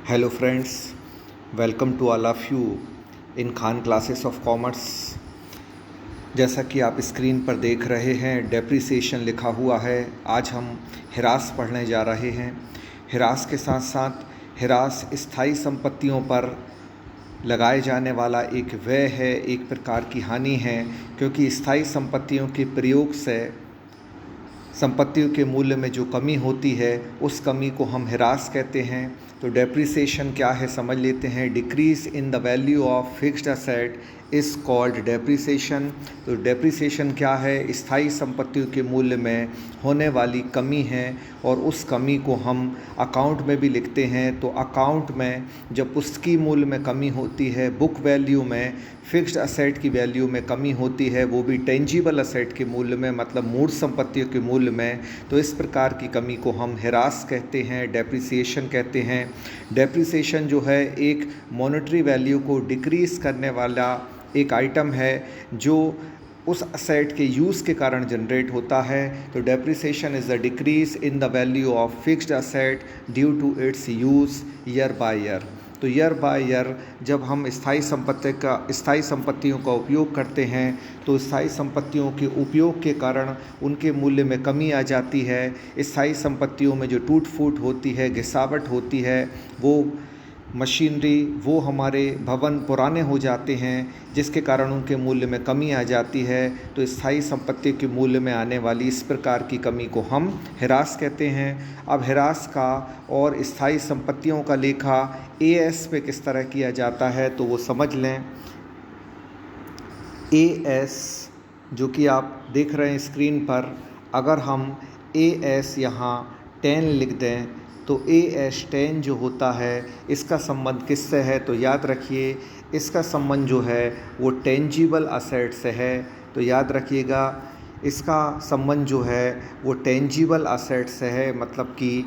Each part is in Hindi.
Hello friends, welcome to all of you in Khan classes of commerce. जैसा कि आप स्क्रीन पर देख रहे हैं, डेप्रिसिएशन लिखा हुआ है। आज हम हिरास पढ़ने जा रहे हैं। हिरास के साथ साथ हिरास स्थायी संपत्तियों पर लगाए जाने वाला एक व्यय है, एक प्रकार की हानि है, क्योंकि स्थायी संपत्तियों के प्रयोग से संपत्तियों के मूल्य में जो कमी होती है उस कमी को हम हिरास कहते हैं। तो डेप्रिसिएशन क्या है समझ लेते हैं। Decrease in the value of fixed asset is called depreciation. तो डेप्रिसिएशन क्या है? स्थायी संपत्तियों के मूल्य में होने वाली कमी है, और उस कमी को हम अकाउंट में भी लिखते हैं। तो अकाउंट में जब पुस्तकीय मूल्य में कमी होती है, बुक वैल्यू में, फिक्स्ड असेट की वैल्यू में कमी होती है, वो भी टेंजिबल असेट के मूल्य में, मतलब मूर्त संपत्तियों के मूल्य में, तो इस प्रकार की कमी को हम हिरास कहते हैं, डेप्रिसिएशन कहते हैं। डेप्रिसिएशन जो है एक मॉनेटरी वैल्यू को डिक्रीज़ करने वाला एक आइटम है जो उस असेट के यूज़ के कारण जनरेट होता है। तो depreciation is the decrease in the value of fixed asset due to its use year by year. तो ईयर बाय ईयर जब हम स्थायी संपत्तियों का उपयोग करते हैं, तो स्थायी संपत्तियों के उपयोग के कारण उनके मूल्य में कमी आ जाती है। स्थायी संपत्तियों में जो टूट फूट होती है, घिसावट होती है, वो मशीनरी, वो हमारे भवन पुराने हो जाते हैं, जिसके कारण उनके मूल्य में कमी आ जाती है। तो स्थायी संपत्ति के मूल्य में आने वाली इस प्रकार की कमी को हम हिरास कहते हैं। अब हिरास का और स्थायी संपत्तियों का लेखा एएस पे किस तरह किया जाता है तो वो समझ लें। एएस जो कि आप देख रहे हैं स्क्रीन पर, अगर हम एएस यहाँ 10 लिख दें तो AS10 जो होता है इसका संबंध किससे है? तो याद रखिए, इसका संबंध जो है वो टेंजिबल असेट से है। तो याद रखिएगा, इसका संबंध जो है वो टेंजिबल असेट से है, मतलब कि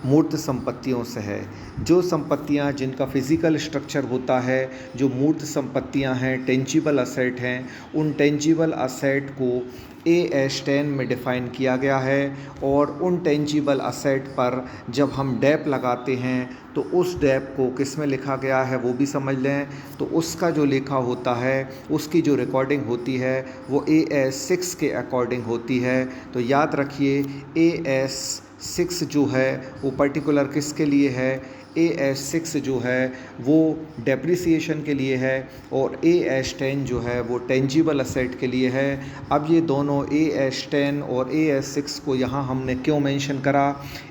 मूर्त संपत्तियों से है। जो संपत्तियां जिनका फिज़िकल स्ट्रक्चर होता है, जो मूर्त संपत्तियां हैं, टेंजिबल असेट हैं, उन टेंजिबल असेट को AS10 में डिफ़ाइन किया गया है। और उन टेंजिबल असेट पर जब हम डैप लगाते हैं तो उस डैप को किस में लिखा गया है वो भी समझ लें। तो उसका जो लेखा होता है, उसकी जो रिकॉर्डिंग होती है वो AS6 के अकॉर्डिंग होती है। तो याद रखिए, AS6 जो है वो पर्टिकुलर किसके लिए है? AS6 जो है वो डेप्रिसिएशन के लिए है, और AS10 जो है वो टेंजिबल असेट के लिए है। अब ये दोनों AS10 और AS6 को यहाँ हमने क्यों मेंशन करा?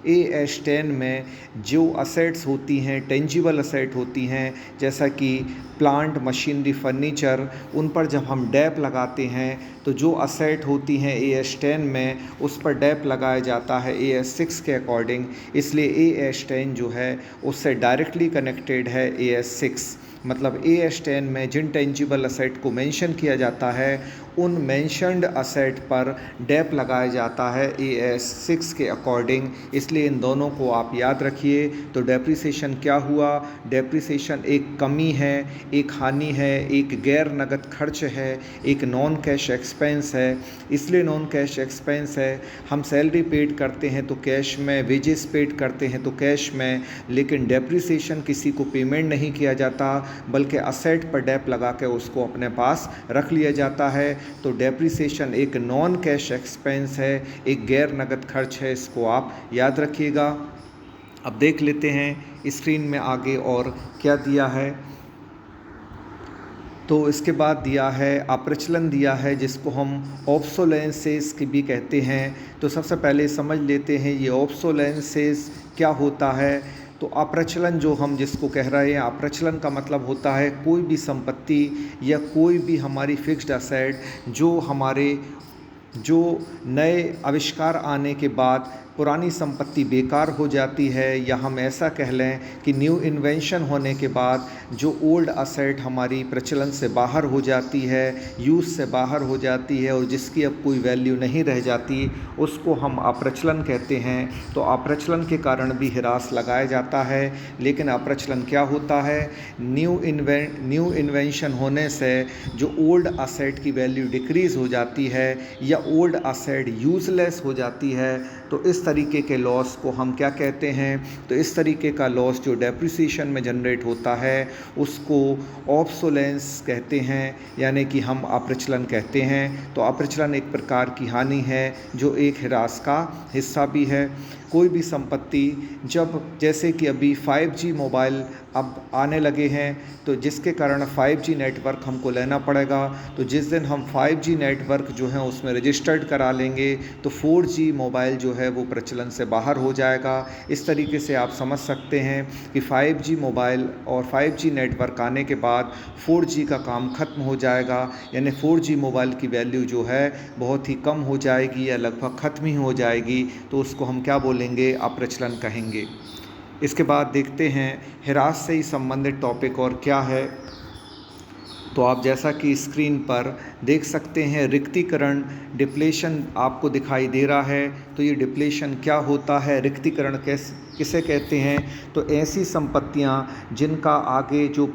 AS10 में जो असेट्स होती हैं, टेंजिबल असेट होती हैं, जैसा कि प्लांट, मशीनरी, फर्नीचर, उन पर जब हम डैप लगाते हैं तो जो असेट होती हैं AS10 में, उस पर डैप लगाया जाता है AS6 के अकॉर्डिंग। इसलिए AS10 जो है उससे डायरेक्टली कनेक्टेड है AS6। मतलब AS10 में जिन टेंजिबल असेट को मेंशन किया जाता है, उन मेंशनड असेट पर डैप लगाया जाता है AS6 के अकॉर्डिंग। इसलिए इन दोनों को आप याद रखिए। तो डेप्रिसिएशन क्या हुआ? डेप्रिसिएशन एक कमी है, एक हानि है, एक गैर नगद खर्च है, एक नॉन कैश एक्सपेंस है। इसलिए नॉन कैश एक्सपेंस है। हम सैलरी पेड करते हैं तो कैश में, वेजेस पेड करते हैं तो कैश में, लेकिन डेप्रिसिएशन किसी को पेमेंट नहीं किया जाता, बल्कि असेट पर डैप लगा के उसको अपने पास रख लिया जाता है। तो डेप्रिसिएशन एक नॉन कैश एक्सपेंस है, एक गैर नगद खर्च है, इसको आप याद रखिएगा। अब देख लेते हैं स्क्रीन में आगे और क्या दिया है। तो इसके बाद दिया है अप्रचलन दिया है, जिसको हम ऑब्सोलेंसेस की भी कहते हैं। तो सबसे पहले समझ लेते हैं ये ऑब्सोलेंसेस क्या होता है। तो अप्रचलन जो हम जिसको कह रहे हैं, अप्रचलन का मतलब होता है कोई भी संपत्ति या कोई भी हमारी फिक्स्ड असेट जो नए आविष्कार आने के बाद पुरानी संपत्ति बेकार हो जाती है, या हम ऐसा कह लें कि न्यू इन्वेंशन होने के बाद जो ओल्ड असेट हमारी प्रचलन से बाहर हो जाती है, यूज़ से बाहर हो जाती है, और जिसकी अब कोई वैल्यू नहीं रह जाती, उसको हम अप्रचलन कहते हैं। तो अप्रचलन के कारण भी हिरास लगाया जाता है। लेकिन अप्रचलन क्या होता है? न्यू इन्वेंशन होने से जो ओल्ड असेट की वैल्यू डिक्रीज़ हो जाती है, या ओल्ड असेट यूज़लेस हो जाती है, तो इस तरीके के लॉस को हम क्या कहते हैं? तो इस तरीके का लॉस जो डेप्रिसिएशन में जनरेट होता है उसको ऑब्सोलेंस कहते हैं, यानी कि हम अप्रचलन कहते हैं। तो अप्रचलन एक प्रकार की हानि है जो एक ह्रास का हिस्सा भी है। कोई भी संपत्ति जब, जैसे कि अभी 5G मोबाइल अब आने लगे हैं, तो जिसके कारण 5G नेटवर्क हमको लेना पड़ेगा। तो जिस दिन हम 5G नेटवर्क जो है उसमें रजिस्टर्ड करा लेंगे तो 4G मोबाइल जो है वो प्रचलन से बाहर हो जाएगा। इस तरीके से आप समझ सकते हैं कि 5G मोबाइल और 5G नेटवर्क आने के बाद 4G का काम ख़त्म हो जाएगा, यानी 4G मोबाइल की वैल्यू जो है बहुत ही कम हो जाएगी या लगभग ख़त्म ही हो जाएगी। तो उसको हम क्या बोलेंगे? अप्रचलन कहेंगे। इसके बाद देखते हैं ह्रास से ही संबंधित टॉपिक और क्या है। तो आप जैसा कि स्क्रीन पर देख सकते हैं रिक्तीकरण, डिप्लेशन आपको दिखाई दे रहा है। तो ये डिप्लेशन क्या होता है, रिक्तीकरण किसे कहते हैं? तो ऐसी संपत्तियां जिनका आगे जो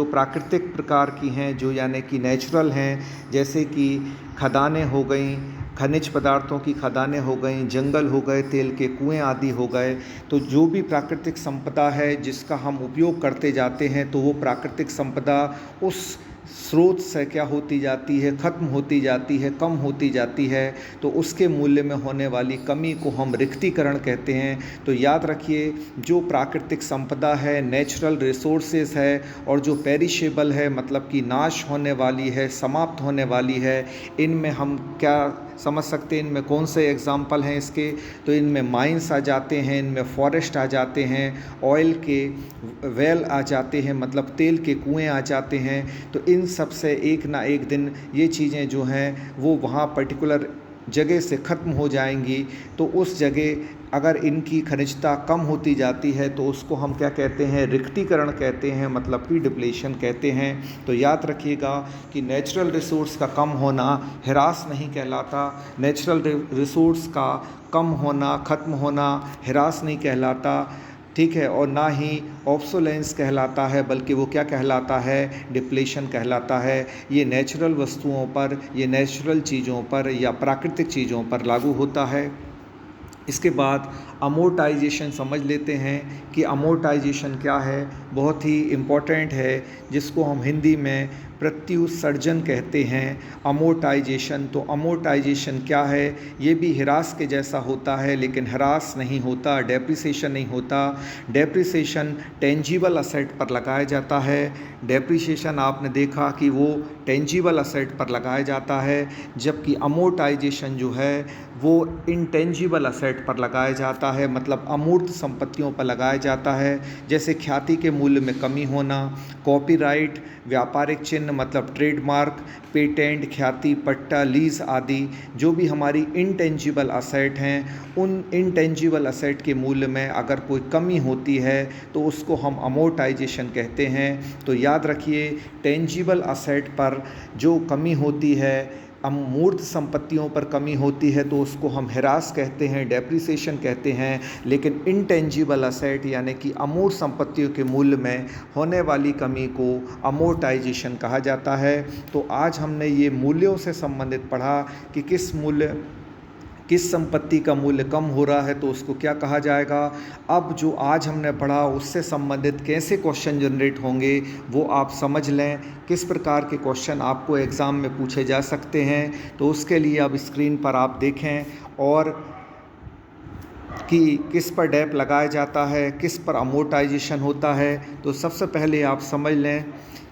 प्राकृतिक प्रकार की हैं, जो यानी कि नेचुरल हैं, जैसे कि खदानें हो गई, खनिज पदार्थों की खदानें हो गई, जंगल हो गए, तेल के कुएं आदि हो गए। तो जो भी प्राकृतिक संपदा है जिसका हम उपयोग करते जाते हैं, तो वो प्राकृतिक संपदा उस स्रोत से क्या होती जाती है? ख़त्म होती जाती है, कम होती जाती है। तो उसके मूल्य में होने वाली कमी को हम रिक्तीकरण कहते हैं। तो याद रखिए, जो प्राकृतिक संपदा है, नेचुरल रिसोर्सेज है, और जो पेरिशेबल है मतलब कि नाश होने वाली है, समाप्त होने वाली है, इनमें हम क्या समझ सकते हैं? इनमें कौन से एग्जाम्पल हैं इसके? तो इनमें माइंस आ जाते हैं, इनमें फॉरेस्ट आ जाते हैं, ऑयल के वेल आ जाते हैं, मतलब तेल के कुएं आ जाते हैं। तो इन सब से एक ना एक दिन ये चीज़ें जो हैं वो वहाँ पर्टिकुलर जगह से ख़त्म हो जाएंगी। तो उस जगह अगर इनकी खनिजता कम होती जाती है तो उसको हम क्या कहते हैं? रिक्तीकरण कहते हैं, मतलब कि डिप्लेशन कहते हैं। तो याद रखिएगा कि नेचुरल रिसोर्स का कम होना ह्रास नहीं कहलाता, नेचुरल रिसोर्स का कम होना, ख़त्म होना ह्रास नहीं कहलाता, ठीक है, और ना ही ऑब्सोलेंस कहलाता है, बल्कि वो क्या कहलाता है? डिप्लेशन कहलाता है। ये नेचुरल वस्तुओं पर, ये नेचुरल चीज़ों पर या प्राकृतिक चीज़ों पर लागू होता है। इसके बाद अमोर्टाइजेशन समझ लेते हैं कि अमोर्टाइजेशन क्या है। बहुत ही इम्पोर्टेंट है, जिसको हम हिंदी में प्रत्युत्सर्जन कहते हैं। अमोर्टाइजेशन, तो अमोर्टाइजेशन क्या है? ये भी ह्रास के जैसा होता है, लेकिन ह्रास नहीं होता, डेप्रिसिएशन नहीं होता। डेप्रिसिएशन टेंजिबल असेट पर लगाया जाता है। डेप्रिसिएशन आपने देखा कि वो टेंजिबल असेट पर लगाया जाता है, जबकि अमोर्टाइजेशन जो है वो इंटेंजिबल असेट पर लगाया जाता है, मतलब अमूर्त संपत्तियों पर लगाया जाता है। जैसे ख्याति के मूल्य में कमी होना, कॉपीराइट, व्यापारिक चिन्ह मतलब ट्रेडमार्क, पेटेंट, ख्याति, पट्टा, लीज आदि जो भी हमारी इंटेंजिबल असेट हैं, उन इंटेंजिबल असेट के मूल्य में अगर कोई कमी होती है तो उसको हम अमोर्टाइजेशन कहते हैं। तो याद रखिए, टेंजिबल असेट पर जो कमी होती है, अमूर्त संपत्तियों पर कमी होती है, तो उसको हम ह्रास कहते हैं, डेप्रिसिएशन कहते हैं। लेकिन इंटेंजिबल असेट यानी कि अमूर्त संपत्तियों के मूल्य में होने वाली कमी को अमोर्टाइजेशन कहा जाता है। तो आज हमने ये मूल्यों से संबंधित पढ़ा कि किस संपत्ति का मूल्य कम हो रहा है तो उसको क्या कहा जाएगा। अब जो आज हमने पढ़ा उससे संबंधित कैसे क्वेश्चन जनरेट होंगे वो आप समझ लें, किस प्रकार के क्वेश्चन आपको एग्ज़ाम में पूछे जा सकते हैं। तो उसके लिए अब स्क्रीन पर आप देखें और कि किस पर डेप लगाया जाता है, किस पर अमोर्टाइजेशन होता है। तो सबसे पहले आप समझ लें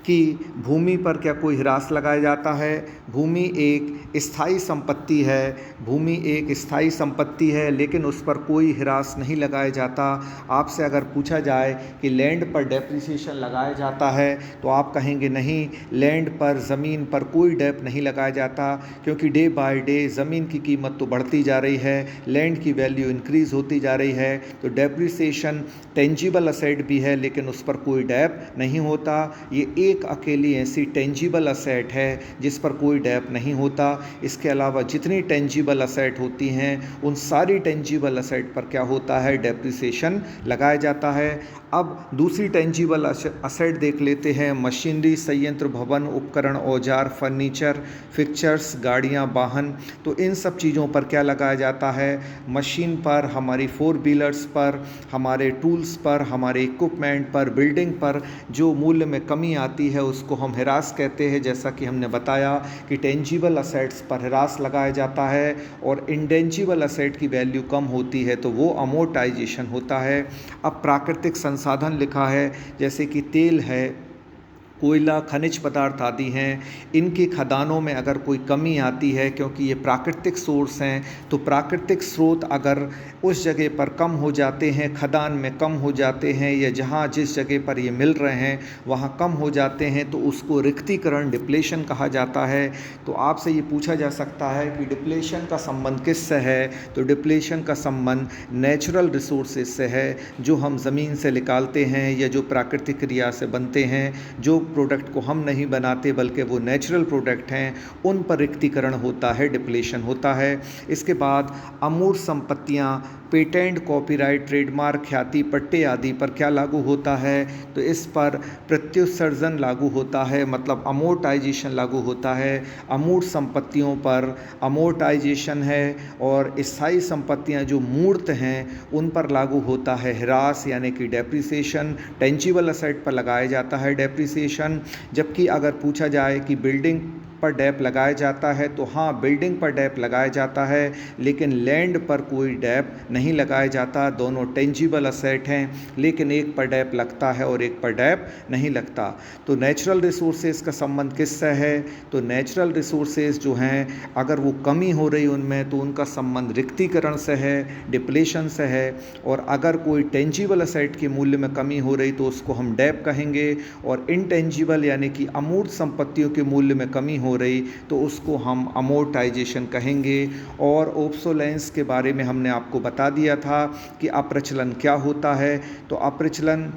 कि भूमि पर क्या कोई ह्रास लगाया जाता है। भूमि एक स्थायी संपत्ति है, भूमि एक स्थायी संपत्ति है, लेकिन उस पर कोई ह्रास नहीं लगाया जाता। आपसे अगर पूछा जाए कि लैंड पर डेप्रिसिएशन लगाया जाता है तो आप कहेंगे नहीं, लैंड पर, ज़मीन पर कोई डेप नहीं लगाया जाता, क्योंकि डे बाय डे ज़मीन की कीमत तो बढ़ती जा रही है, लैंड की वैल्यू इंक्रीज़ होती जा रही है। तो डेप्रिसिएशन टेंजिबल असेट भी है, लेकिन उस पर कोई डेप नहीं होता। ये एक अकेली ऐसी टेंजिबल असेट है जिस पर कोई डेप नहीं होता। इसके अलावा जितनी टेंजिबल असेट होती हैं उन सारी टेंजिबल असेट पर क्या होता है? डेप्रिसिएशन लगाया जाता है। अब दूसरी टेंजिबल असेट देख लेते हैं। मशीनरी, संयंत्र, भवन, उपकरण, औजार, फर्नीचर, फिक्चर्स, गाड़ियाँ, वाहन। तो इन सब चीज़ों पर क्या लगाया जाता है? मशीन पर, हमारी 4 व्हीलर्स पर, हमारे टूल्स पर, हमारे इक्विपमेंट पर, बिल्डिंग पर जो मूल्य में कमी आती है उसको हम ह्रास कहते हैं। जैसा कि हमने बताया कि टेंजिबल असेट्स पर ह्रास लगाया जाता है और इंटेंजिबल असेट की वैल्यू कम होती है तो वो अमोर्टाइजेशन होता है। अब प्राकृतिक संसाधन लिखा है, जैसे कि तेल है, कोयला, खनिज पदार्थ आदि हैं। इनकी खदानों में अगर कोई कमी आती है, क्योंकि ये प्राकृतिक सोर्स हैं, तो प्राकृतिक स्रोत अगर उस जगह पर कम हो जाते हैं, खदान में कम हो जाते हैं, या जहाँ जिस जगह पर ये मिल रहे हैं वहाँ कम हो जाते हैं, तो उसको रिक्तीकरण, डिप्लेशन कहा जाता है। तो आपसे ये पूछा जा सकता है कि डिप्लेशन का संबंध किससे है? तो डिप्लेशन का संबंध नेचुरल रिसोर्सेज से है, जो हम ज़मीन से निकालते हैं या जो प्राकृतिक क्रिया से बनते हैं, जो प्रोडक्ट को हम नहीं बनाते बल्कि वो नेचुरल प्रोडक्ट हैं, उन पर रिक्तीकरण होता है, डिप्लेशन होता है। इसके बाद अमूर्त संपत्तियाँ, पेटेंट, कॉपीराइट, ट्रेडमार्क, ख्याति, पट्टे आदि पर क्या लागू होता है? तो इस पर प्रत्युत्सर्जन लागू होता है, मतलब अमोर्टाइजेशन लागू होता है। अमूर्त संपत्तियों पर अमोर्टाइजेशन है और स्थायी संपत्तियां जो मूर्त हैं उन पर लागू होता है ह्रास, यानी कि डेप्रिसिएशन। टेंजिबल असेट पर लगाया जाता है डेप्रिसिएशन। जबकि अगर पूछा जाए कि बिल्डिंग पर डैप लगाया जाता है, तो हाँ, बिल्डिंग पर डैप लगाया जाता है, लेकिन लैंड पर कोई डैप नहीं लगाया जाता। दोनों टेंजिबल असेट हैं, लेकिन एक पर डैप लगता है और एक पर डैप नहीं लगता। तो नेचुरल रिसोर्सेज का संबंध किससे है? तो नेचुरल रिसोर्सेज जो हैं, अगर वो कमी हो रही उनमें, तो उनका संबंध रिक्तीकरण से है, डिप्लेशन से है। और अगर कोई टेंजिबल असेट के मूल्य में कमी हो रही तो उसको हम डैप कहेंगे। और इनटेंजिबल यानी कि अमूर्त संपत्तियों के मूल्य में कमी हो रही तो उसको हम अमोर्टाइजेशन कहेंगे। और ऑब्सोलेंस के बारे में हमने आपको बता दिया था कि अप्रचलन क्या होता है। तो अप्रचलन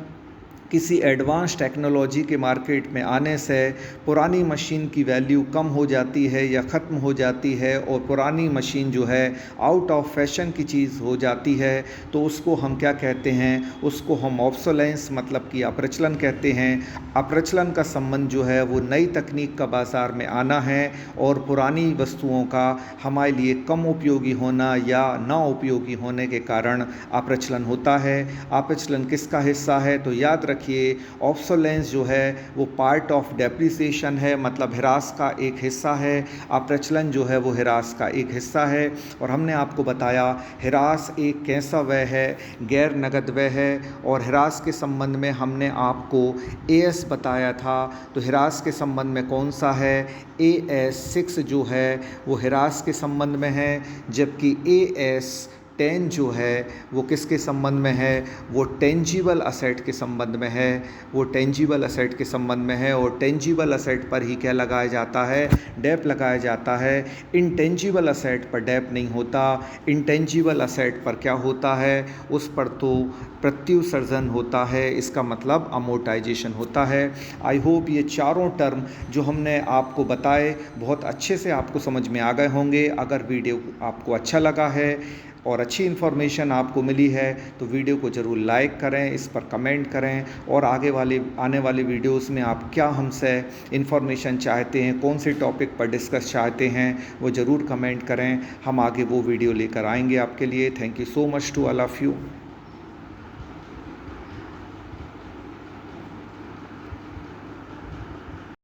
किसी एडवांस टेक्नोलॉजी के मार्केट में आने से पुरानी मशीन की वैल्यू कम हो जाती है या ख़त्म हो जाती है, और पुरानी मशीन जो है आउट ऑफ फैशन की चीज़ हो जाती है, तो उसको हम क्या कहते हैं? उसको हम ऑब्सोलेंस मतलब कि अप्रचलन कहते हैं। अप्रचलन का संबंध जो है वो नई तकनीक का बाज़ार में आना है और पुरानी वस्तुओं का हमारे लिए कम उपयोगी होना या ना उपयोगी होने के कारण अप्रचलन होता है। अप्रचलन किसका हिस्सा है? तो याद रखिए, ऑब्सोलेंस जो है वो पार्ट ऑफ डेप्रिसिएशन है, मतलब ह्रास का एक हिस्सा है। अप्रचलन जो है वो ह्रास का एक हिस्सा है। और हमने आपको बताया ह्रास एक कैसा व्यय है? गैर नगद व्यय है। और ह्रास के संबंध में हमने आपको AS बताया था, तो ह्रास के संबंध में कौन सा है? AS 6 जो है वो ह्रास के संबंध में है, जबकि AS 10 जो है वो किसके संबंध में है? वो टेंजिबल असेट के संबंध में है। वो टेंजिबल असेट के संबंध में है, और टेंजिबल असेट पर ही क्या लगाया जाता है? डैप लगाया जाता है। इंटेंजिबल असेट पर डैप नहीं होता। इंटेंजिबल असेट पर क्या होता है? उस पर तो प्रत्युत्सर्जन होता है, इसका मतलब अमोर्टाइजेशन होता है। आई होप ये चारों टर्म जो हमने आपको बताए बहुत अच्छे से आपको समझ में आ गए होंगे। अगर वीडियो आपको अच्छा लगा है और अच्छी इन्फॉर्मेशन आपको मिली है तो वीडियो को ज़रूर लाइक करें, इस पर कमेंट करें, और आने वाले वीडियोस में आप क्या हमसे इन्फॉर्मेशन चाहते हैं, कौन से टॉपिक पर डिस्कस चाहते हैं, वो ज़रूर कमेंट करें। हम आगे वो वीडियो लेकर आएंगे आपके लिए। Thank you so much to all of you.